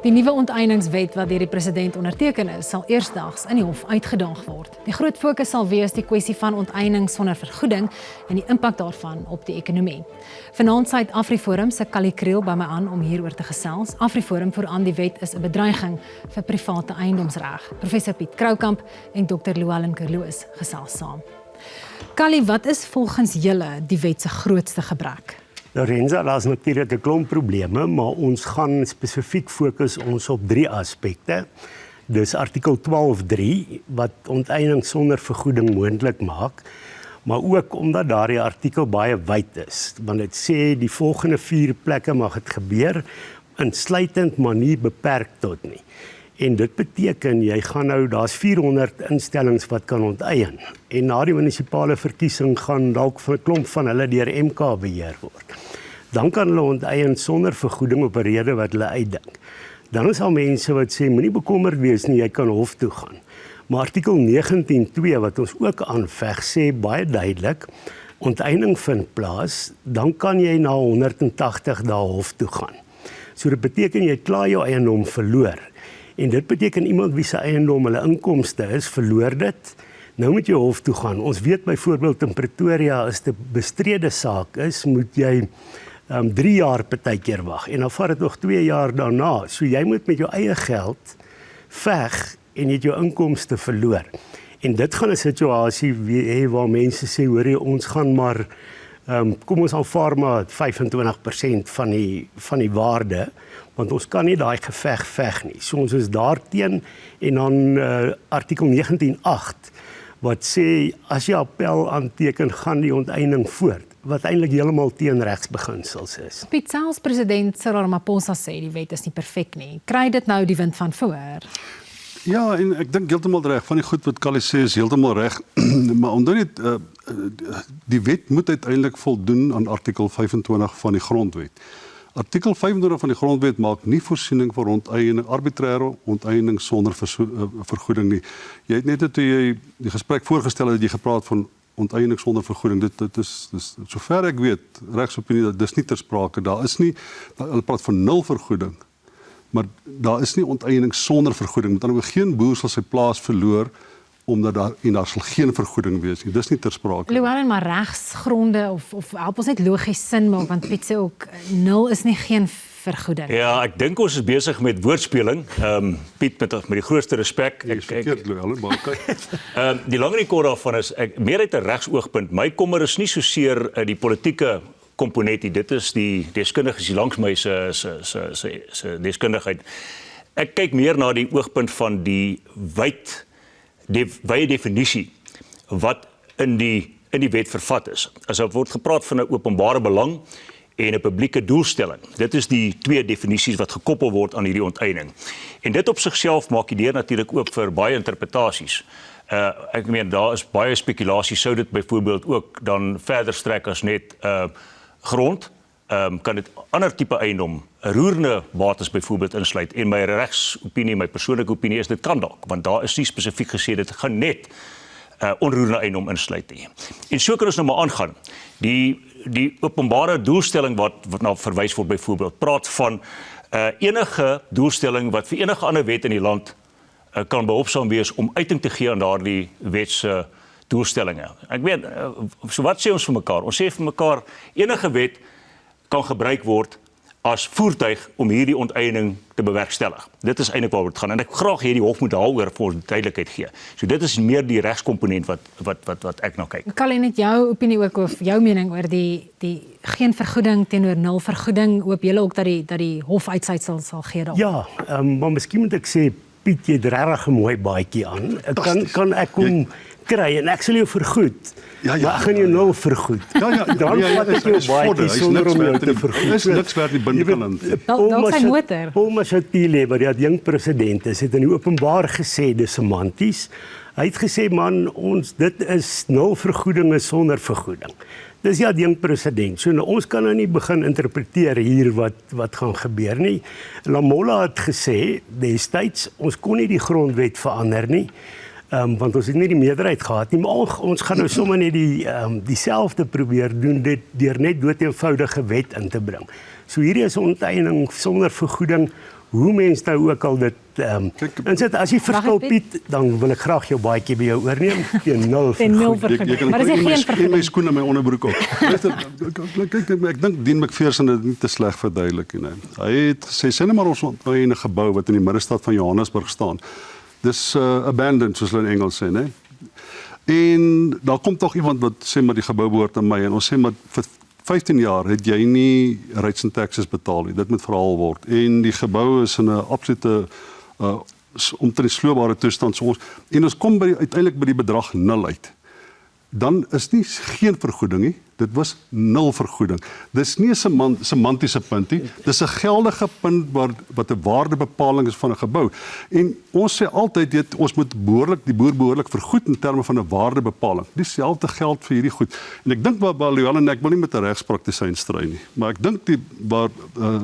Die nuwe onteieningswet wat deur die president onderteken is, sal eersdaags in die hof uitgedaag word. Die groot fokus sal wees die kwessie van onteiening sonder vergoeding en die impak daarvan op die ekonomie. Vanaand sluit AfriForum se Kali Kriel by my aan om hieroor te gesels. AfriForum voer aan die wet is 'n bedreiging vir private eiendomsreg. Professor Piet Kroukamp en Dr. Llewellyn Kerloos gesels saam. Kali, wat is volgens julle die wet se grootste gebrek? Lorenza, daar is natuurlijk 'n klomp probleme, maar ons gaan spesifiek fokus ons op 3 aspekte. Dus artikel 12.3 wat onteiening sonder vergoeding moontlik maak, maar ook omdat daardie artikel baie wyd is, want dit sê die volgende 4 plekke mag dit gebeur, insluitend maar nie beperk tot nie. En dit beteken, jy gaan nou, daar's 400 instellings wat kan onteien. En na die munisipale verkiesing gaan dalk 'n klomp van hulle deur MK beheer word. Dan kan hulle onteien sonder vergoeding op 'n rede wat hulle uitdink. Dan is al mense wat sê, moenie bekommerd wees nie, jy kan hof toe gaan. Maar artikel 19.2 wat ons ook aanveg, sê baie duidelik, onteiening vind plaas, dan kan jy na 180 dae hof toe gaan. So dit beteken jy klaar jou eiendom verloor. En dit beteken iemand wie se eiendom hulle inkomste is, verloor dit. Nou moet jy hof toe gaan. Ons weet byvoorbeeld in Pretoria, as dit 'n bestrede saak is, moet jy 3 jaar partykeer wag. En dan vat dit nog 2 jaar daarna. So jy moet met jou eie geld veg en jy het jou inkomste verloor. En dit gaan 'n situasie hê waar mense sê, hoor jy, ons gaan maar kom ons aanvaar maar 25% van die waarde, want ons kan nie daai geveg veg nie. So ons is daarteen. En dan artikel 19.8 wat sê as jy appel aanteken, gaan die onteiening voort, wat eintlik heeltemal teen regsbeginsels is. Piet, selfs president Cyril Ramaphosa sê die wet is nie perfek nie. Kry dit nou die wind van voor? Ja, en ek dink heeltemal reg. Van die goed wat Kali sê is heeltemal reg. Maar omdat die wet moet uiteindelik voldoen aan artikel 25 van die grondwet. Artikel 25 van die grondwet maak nie voorsiening vir onteiening, arbitrære onteiening sonder vergoeding nie. Jy het net toe jy die gesprek voorgestel het, jy gepraat van onteiening sonder vergoeding. Dit is sover ek weet, regsopinie, dis nie ter sprake. Daar is nie, hulle praat van 0 vergoeding. Maar daar is nie onteiening sonder vergoeding. Met ander woorde, geen boer sal sy plaas verloor omdat daar sal geen vergoeding wees nie. Dis nie ter sprake. Llewellyn, maar regsgronde of help ons net logies sin maak, want Piet sê ook 0 is nie geen vergoeding. Ja, ek dink ons is besig met woordspeling. Piet, met die grootste respek. Die lang en die kort daarvan is, meer uit 'n regsoogpunt, my kommer is nie soseer die politieke komponent, dit is die deskundiges hier langs my se deskundigheid. Ek kyk meer na die oogpunt van die wye definisie wat in die wet vervat is. As daar word gepraat van 'n openbare belang en 'n publieke doelstelling. Dit is die 2 definisies wat gekoppel word aan hierdie onteiening. En dit op sigself maak die deur natuurlik oop vir baie interpretasies. Ek meen, daar is baie spekulasie, sou dit byvoorbeeld ook dan verder strek as net grond, kan dit ander tipe eiendom, roerende bates byvoorbeeld insluit, en my regsopinie, my persoonlike opinie is dit kan dalk, want daar is nie spesifiek gesê dit gaan net onroerende eiendom insluit nie. En so kan ons nou maar aangaan. Die openbare doelstelling wat na verwys word byvoorbeeld, praat van enige doelstelling wat vir enige ander wet in die land kan behulpsaam wees om uiting te gee aan daardie wetse doelstellinge. Ek weet, so wat sê ons vir mekaar? Ons sê vir mekaar, enige wet kan gebruik word as voertuig om hierdie onteiening te bewerkstellig. Dit is eintlik waaroor dit gaan. En ek graag hierdie hof moet daaroor vir ons duidelikheid gee. So dit is meer die regskomponent wat ek nou kyk. Kan jy net jou opinie ook of jou mening oor die geen vergoeding teenoor 0 vergoeding, hoop julle ook dat die hof uitsluitsel sal gee daarop? Ja, maar miskien moet ek sê, Piet, jy het regtig 'n mooi baadjie aan. Kan ek hom kry en ek sal jou vergoed. Maar ek gaan jou 0 vergoed. Dan vat ek jou baadjie sonder om jou te vergoed. Is niks werd die binnenkant. Dalk sy motor. Paul Mashatile, wat die adjunkpresident is, het in die openbaar gesê, dis semanties. Hy het gesê, man, dit is 0 vergoedinge sonder vergoeding. Dis die adjunkpresident. So nou, ons kan nou nie begin interpreteer hier wat gaan gebeur nie. Lamola het gesê, destyds, ons kon nie die grondwet verander nie. Want ons het nie die meerderheid gehad nie, maar ons gaan nou sommer net dieselfde probeer doen, dit deur net dood eenvoudige wet in te bring. So hierdie is 'n onteiening sonder vergoeding, hoe mens nou ook al dit insit. As jy verskil Piet? Piet, dan wil ek graag jou baadjie by jou oorneem teen 0 Teen 0 vergoeding. vergoeding. Maar dis nie geen in my vergoeding. skoene en my onderbroek op. Luister, ek dink Dean McPherson het dit nie te sleg verduidelik nie. Hy het gesê sê net maar ons onthou 'n gebou wat in die middestad van Johannesburg staan. Dis abandoned soos hulle in Engels sê, né? En daar kom tog iemand wat sê maar die gebou behoort aan my en ons sê maar vir 15 jaar het jy nie rates and taxes betaal nie. Dit moet verhaal word. En die gebou is in 'n absolute omtrent sloopbare toestand so ons en ons kom uiteindelik by die bedrag 0 uit. Dan is nie geen vergoeding nie. Dit was 0 vergoeding. Dis nie 'n semantiese punt nie. Dis 'n geldige punt wat 'n waardebepaling is van 'n gebou. En ons sê altyd ons moet die boer behoorlik vergoed in terme van 'n waardebepaling. Dieselfde geld vir hierdie goed. En ek dink waar Llewellyn en ek wil nie met 'n regspraktisyn stry nie, maar ek dink waar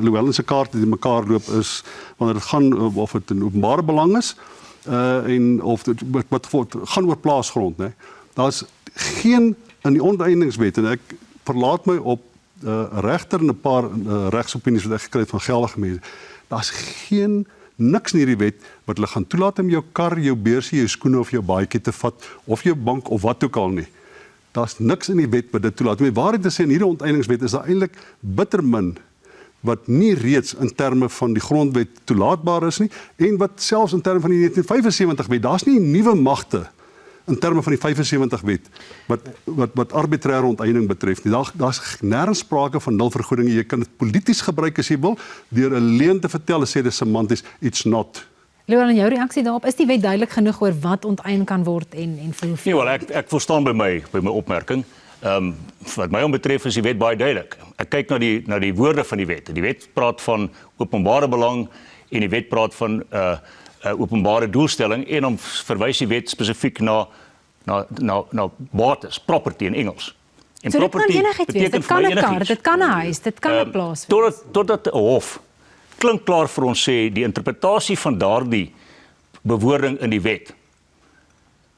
Llewellyn se kaarte die mekaar loop is wanneer dit gaan of dit 'n openbare belang is en of dit wat gaan oor plaasgrond, né? Daar's geen in die onteieningswet en ek verlaat my op regter en 'n paar regsopinies wat ek gekry het van geldige mense. Daar's niks in hierdie wet wat hulle gaan toelaat om jou kar, jou beursie, jou skoene of jou baadjie te vat of jou bank of wat ook al nie. Daar's niks in die wet wat dit toelaat. Om waarheid te sê in hierdie onteieningswet is daar eintlik bitter min wat nie reeds in terme van die grondwet toelaatbaar is nie en wat selfs in terme van die 1975 wet, daar's nie nuwe magte in terme van die 75 wet wat arbitrære onteiening betref nie. Daar's nêrens sprake van 0 vergoeding. Jy kan dit polities gebruik as jy wil deur 'n leuen te vertel en sê dis semanties, it's not. Llewellyn, jou reaksie daarop, is die wet duidelik genoeg oor wat onteien kan word en vir hoeveel? Nee, wel ek verstaan by my opmerking. Wat my betref is die wet baie duidelik. Ek kyk na die woorde van die wet. Die wet praat van openbare belang en die wet praat van openbare doelstelling en dan verwys die wet spesifiek na bates, property in Engels. En So dit kan enigiets wees, dit kan 'n kar, dit kan 'n huis, dit kan 'n plaas wees. Totdat 'n hof klink klaar vir ons sê die interpretasie van daardie bewoording in die wet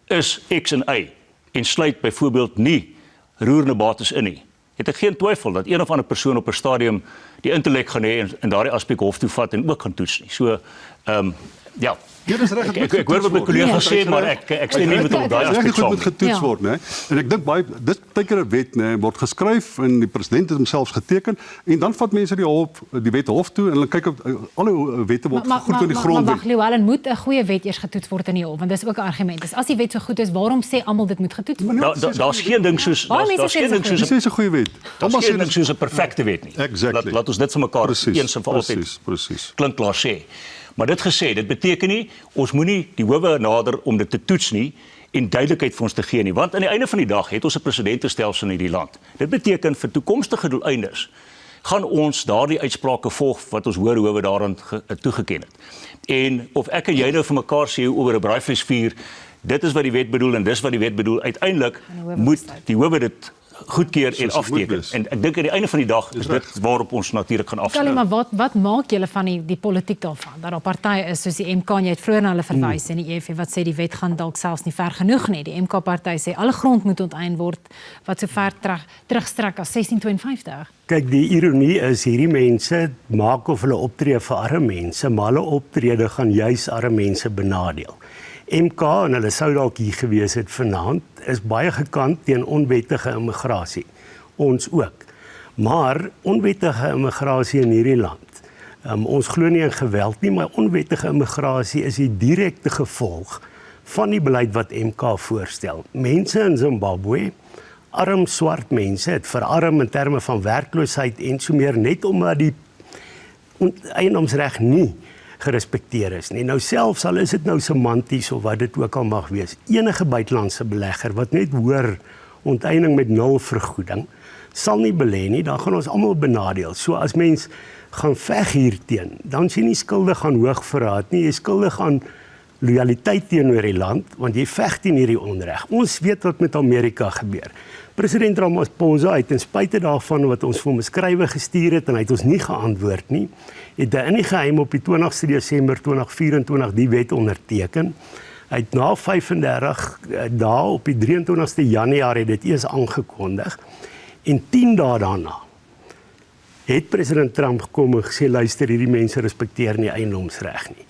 is X en Y en sluit byvoorbeeld nie roerende bates in nie. Het ek geen twyfel dat een of ander persoon op 'n stadium die intellek gaan hê en daardie aspek hof toe vat en ook gaan toets nie. So ja. Ek hoor wat my kollega sê, maar ek stem nie met hom daai aspek saam. Moet getoets word, né? En ek dink baie dis teken 'n wet, né, word geskryf en die president het homself geteken en dan vat mense die wet hof toe en hulle kyk op alle wette word gegoed in die grondwet. Maar wag, Llewellyn, moet 'n goeie wet eers getoets word in die hof, want dis ook 'n argument. Dus as die wet so goed is, waarom sê almal dit moet getoets word? Daar's geen ding soos Dis 'n goeie wet. Daar's geen ding soos 'n perfekte wet nie. Exactly. Laat ons dit vir mekaar eens en vir altyd klink klaar sê. Maar dit gesê, dit beteken nie ons moenie die howe nader om dit te toets nie en duidelikheid vir ons te gee nie, want aan die einde van die dag het ons 'n presidentestelsel in hierdie land. Dit beteken vir toekomstige doeleindes gaan ons daardie uitsprake volg wat ons hoor howe daaraan toegeken het. En of ek en jy nou vir mekaar sê oor 'n braaivleisvuur, dit is wat die wet bedoel en dis wat die wet bedoel, uiteindelik moet die howe dit goedkeur en afteken. En ek dink aan die einde van die dag is dit waarop ons natuurlik gaan afsluit. Kali, maar wat maak julle van die politiek daarvan? Dat daar partye is soos die MK, jy het vroeër na hulle verwys en die EFF wat sê die wet gaan dalk selfs nie ver genoeg nie. Die MK party sê alle grond moet onteien word wat so ver terugstrek as 1652. Kyk, die ironie is hierdie mense maak of hulle optree vir arme mense, maar hulle optrede gaan juis arme mense benadeel. MK, en hulle sou dalk hier gewees het vanaand, is baie gekant teen onwettige immigrasie. Ons ook. Maar onwettige immigrasie in hierdie land, ons glo nie in geweld nie, maar onwettige immigrasie is die direkte gevolg van die beleid wat MK voorstel. Mense in Zimbabwe, arm swart mense, het verarm in terme van werkloosheid en so meer, net omdat die eiendomsreg nie gerespekteer is nie. Nou selfs al is dit nou semanties of wat dit ook al mag wees, enige buitelandse belegger wat net hoor onteiening met 0 vergoeding, sal nie belê nie, dan gaan ons almal benadeel. So as mens gaan veg hierteen, dan is jy nie skuldig aan hoogverraad nie, jy is skuldig aan loyaliteit teenoor die land, want jy veg teen hierdie onreg. Ons weet wat met Amerika gebeur. President Ramaphosa het ten spyte daarvan wat ons vir hom skrywe gestuur het en hy het ons nie geantwoord nie, het hy in die geheim op die 20ste Desember 2024 die wet onderteken. Hy het na 35 dae op die 23ste Januarie dit eers aangekondig en 10 dae daarna het president Trump gekom en gesê, luister, hierdie mense respekteer nie eiendomsreg nie.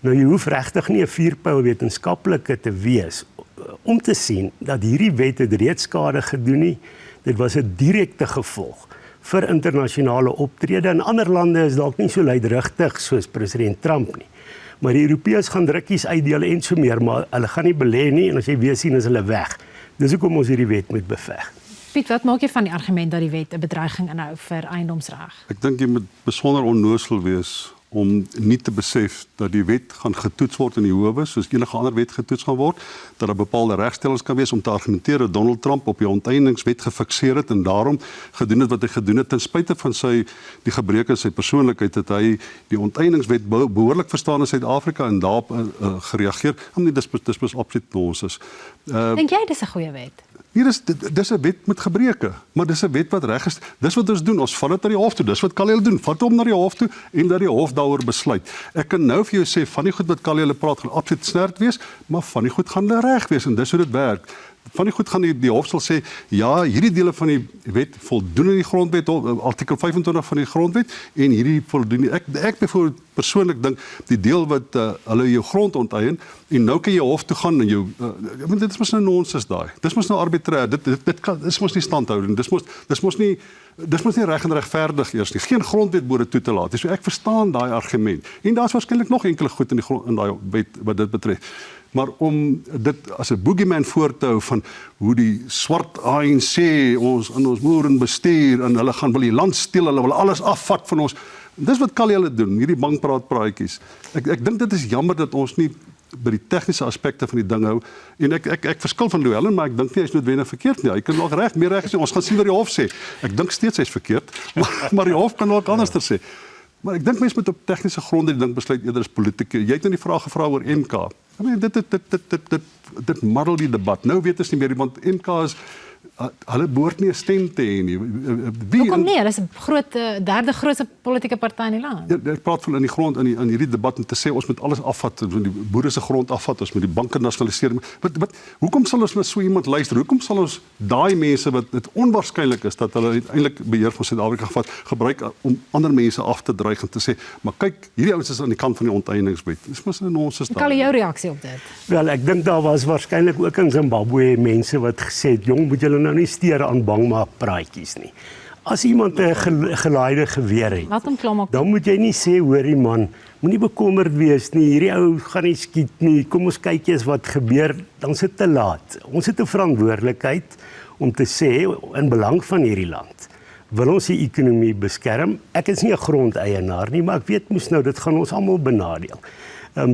Nou, jy hoef regtig nie 'n vierpyl wetenskaplike te wees om te sien dat hierdie wet het reeds skade gedoen nie. Dit was 'n direkte gevolg vir internasionale optrede. In ander lande is dalk nie so luidrigtig soos president Trump nie. Maar die Europeërs gaan drukkies uitdeel en so meer, maar hulle gaan nie belê nie en as jy weer sien is hulle weg. Dis hoekom ons hierdie wet moet beveg. Piet, wat maak jy van die argument dat die wet 'n bedreiging inhou vir eiendomsreg? Ek dink jy moet besonder onnoosel wees om nie te besef dat die wet gaan getoets word in die howe, soos enige ander wet getoets gaan word, dat daar bepaalde regstellings kan wees om te argumenteer dat Donald Trump op die onteieningswet gefikseer het en daarom gedoen het wat hy gedoen het, ten spyte van die gebreke in sy persoonlikheid, het hy die onteieningswet behoorlik verstaan in Suid-Afrika en daarop gereageer. Dis absoluut nonsens. Dink jy dis 'n goeie wet? Nee, dis 'n wet met gebreke, maar dis 'n wet wat reg is. Dis wat ons doen, ons vat dit na die hof toe. Dis wat Kaliel doen, vat hom na die hof toe en dat die hof daaroor besluit. Ek kan nou vir jou sê, van die goed wat Kaliel praat gaan absoluut snerd wees, maar van die goed gaan hulle reg wees en dis hoe dit werk. Van die goed gaan die hof sal sê, ja, hierdie dele van die wet voldoen in die grondwet, artikel 25 van die grondwet, en hierdie voldoen nie. Ek byvoorbeeld persoonlik dink, die deel wat hulle jou grond onteien, en nou kan jy hof toe gaan en jou, dit is mos nou nonsens daai. Dis mos nou arbitrair, dis mos nie standhouding, dis mos nie reg en regverdig eers nie. Geen grondwet behoort dit toe te laat. So ek verstaan daai argument. En daar's waarskynlik nog enkele goed in daai wet wat dit betref. Maar om dit as 'n boogeyman voor te hou van hoe die swart ANC ons boere bestuur en hulle wil die land steel, hulle wil alles afvat van ons. Dis wat Kaliel doen, hierdie bankpraatpraatjies. Ek dink dit is jammer dat ons nie by die tegniese aspekte van die ding hou. En ek verskil van Louwelen, maar ek dink nie hy's noodwendig verkeerd nie. Hy kan nog meer reg sê. Ons gaan sien wat die hof sê. Ek dink steeds hy's verkeerd, maar die hof kan ook anders sê. Maar ek dink mense moet op tegniese gronde die ding besluit eerder as politieke. Jy het nou die vraag gevra oor MK. I mean, dit muddel die debat. Nou weet ons nie meer, want MK is hulle behoort nie 'n stem te hê nie. Hoekom nie? Hulle is 'n derde grootste politieke party in die land. Ja, ek praat van in die grond in hierdie debat om te sê ons moet alles afvat, die boere se grond afvat, ons moet die banke nasionaliseer. Hoekom sal ons na so iemand luister? Hoekom sal ons daai mense wat dit onwaarskynlik is dat hulle uiteindelik beheer van Suid-Afrika gebruik om ander mense af te dreig en te sê, maar kyk, hierdie ouens is aan die kant van die onteieningswet. Dis mos 'n nonsens daar. Kan jy jou reaksie op dit? Wel, ek dink daar was waarskynlik ook in Zimbabwe mense wat gesê het, jong, moet julle nou nie steur aan bangmaak praatjies nie. As iemand 'n gelaaide geweer het, laat hom klaarmaak. Dan moet jy nie sê, hoorie man, moenie bekommerd wees nie, hierdie ou gaan nie skiet nie, kom ons kyk eers wat gebeur, dan is dit te laat. Ons het 'n verantwoordelikheid om te sê, in belang van hierdie land, wil ons die ekonomie beskerm. Ek is nie 'n grondeienaar nie, maar ek weet mos nou, dit gaan ons almal benadeel.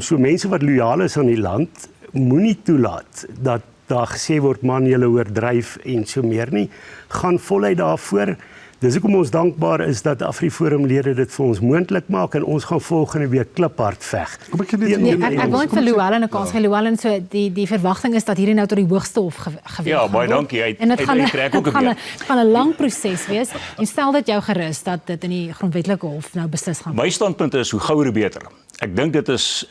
So mense wat lojaal is aan die land, moenie toelaat dat daar gesê word, man, julle oordryf en so meer nie, gaan voluit daarvoor. Dis hoekom ons dankbaar is dat AfriForum-lede dit vir ons moontlik maak en ons gaan volgende week kliphard veg. Ek wil net vir Louwelen 'n kans gee. Louwelen, so die verwagting is dat hierdie nou tot die hoogste hof gewet Ja, baie dankie. En dit gaan 'n lang proses wees. En stel dit jou gerus dat dit in die grondwetlike hof nou beslis gaan. My standpunt is hoe gouer hoe beter. Ek dink dit is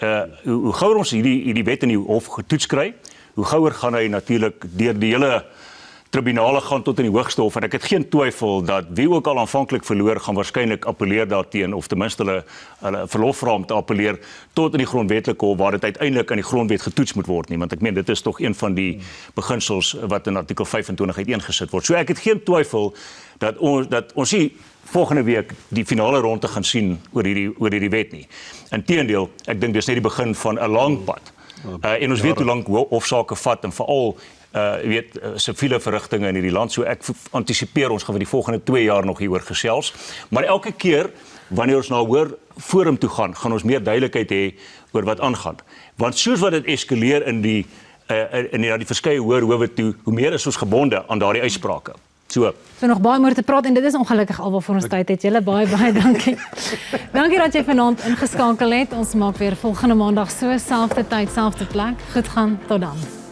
hoe gouer ons hierdie wet in die hof getoets kry, hoe gouer gaan hy natuurlik deur die hele tribunale gaan tot in die hoogste hof en ek het geen twyfel dat wie ook al aanvanklik verloor gaan waarskynlik appeleer daarteen of ten minste hulle verlof vra om te appeleer tot in die grondwetlike hof waar dit uiteindelik in die grondwet getoets moet word nie, want ek meen dit is tog een van die beginsels wat in artikel 25 uiteengesit word. So ek het geen twyfel dat ons volgende week die finale ronde gaan sien oor hierdie wet nie. Inteendeel, ek dink dis net die begin van 'n lang pad. En ons weet hoe lank hofsaake vat en veral siviele verrigtinge in hierdie land. So ek antisipeer ons gaan vir die volgende 2 jaar nog hieroor gesels. Maar elke keer wanneer ons na 'n hoër forum toe gaan ons meer duidelikheid hê oor wat aangaan. Want soos wat dit eskaleer in die verskeie hoër howe toe, hoe meer is ons gebonde aan daardie uitsprake. So nog baie meer te praat en dit is ongelukkig al waarvoor ons tyd het. Julle baie dankie. Dankie dat jy vanaand ingeskakel het. Ons maak weer volgende maandag so, selfde tyd, selfde plek. Goed gaan, tot dan.